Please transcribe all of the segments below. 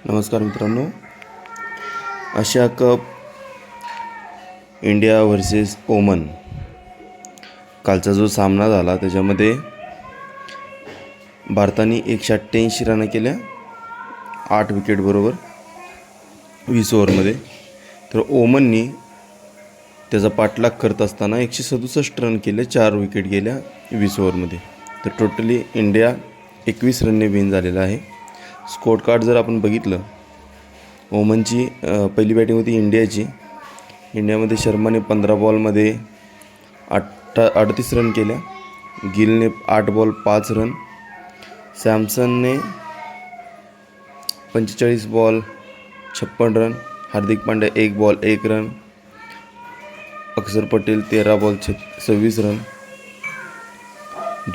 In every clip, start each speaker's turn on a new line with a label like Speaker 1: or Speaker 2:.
Speaker 1: नमस्कार मित्रांनो, आशिया cup India versus ओमन कालचा जो सामना झाला त्याच्यामध्ये भारताने 188 रन केल्या 8 विकेट बरोबर 20 ओव्हरमध्ये, तर ओमननी त्याचा पाठलाग करत असताना 167 रन केले, 4 विकेट गेल्या 20 ओव्हरमध्ये. तर टोटली इंडिया 21 रनने विन झालेला आहे. स्कोर कार्ड जर आपण बघितलं, ओमनची पहिली बॅटिंग होती इंडियाची. इंडियामध्ये शर्माने 15 बॉलमध्ये 38 रन केल्या, गिलने 8 बॉल 5 रन, सॅमसनने 45 ball 56 run, Hardik Pandya 1 ball 1 run, Akshar Patel 13 ball 26 run,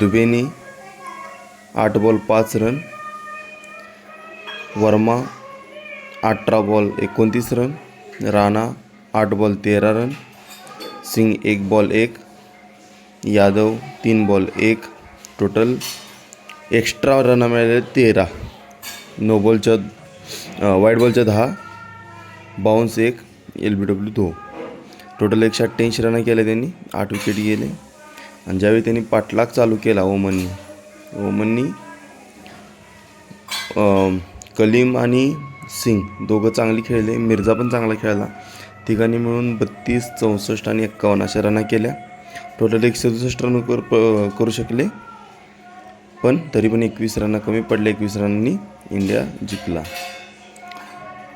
Speaker 1: दुबेनी 8 ball 5 run, Varma 18 ball 29 run, Rana 8 ball 13 run, Singh 1 ball 1, Yadav 3 ball 1. Total extra run मिळाले 13. नो बॉलच्या वाईट बॉलच्या 10, बाउन्स 1, LBW 2. टोटल 188 रन केले त्यांनी, 8 विकेट गेले. आणि ज्यावेळी त्यांनी पाठलाग चालू केला ओमननी कलीम आणि सिंग दोघं चांगली खेळले, मिर्झा पण चांगला खेळला. तिघांनी मिळून 32, 64 आणि 51 अशा रना केल्या. टोटल 167 रन करू शकले, पण तरी पण 21 रन कमी पडले. 21 रनांनी इंडिया जिंकला.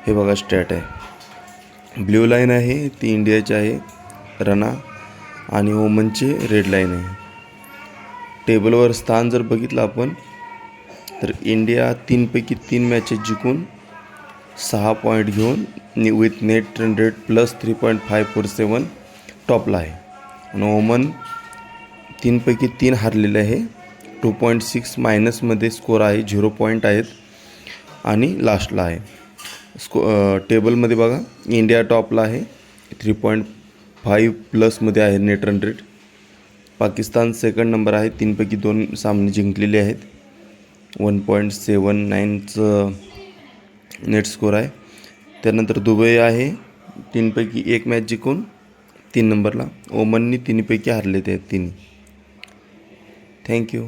Speaker 1: हे बघा स्टॅट आहे. ब्ल्यू लाईन आहे ती इंडियाची आहे रना, आणि ओमनची रेड लाईन आहे. टेबलवर स्थान जर बघितलं आपण, तर इंडिया 3 पैकी 3 मॅचेस जिंकून 6 पॉईंट घेऊन with net run rate plus 3.547 टॉपला आहे. आणि ओमन 3 पैकी 3 हारलेले आहे, 2.6 मायनसमध्ये स्कोर आहे, 0 पॉईंट आहेत आणि लास्टला आहे. टेबलमध्ये बघा, इंडिया टॉपला आहे, 3.5 प्लसमध्ये आहे net run rate. Pakistan second number आहे, 3 पैकी 2 सामने जिंकलेले आहेत, 1.79चं नेट स्कोर आहे. त्यानंतर दुबई आहे 3 पैकी 1 मॅच जिंकून 3 नंबरला. ओमननी 3 पैकी हारले ते 3. थँक्यू.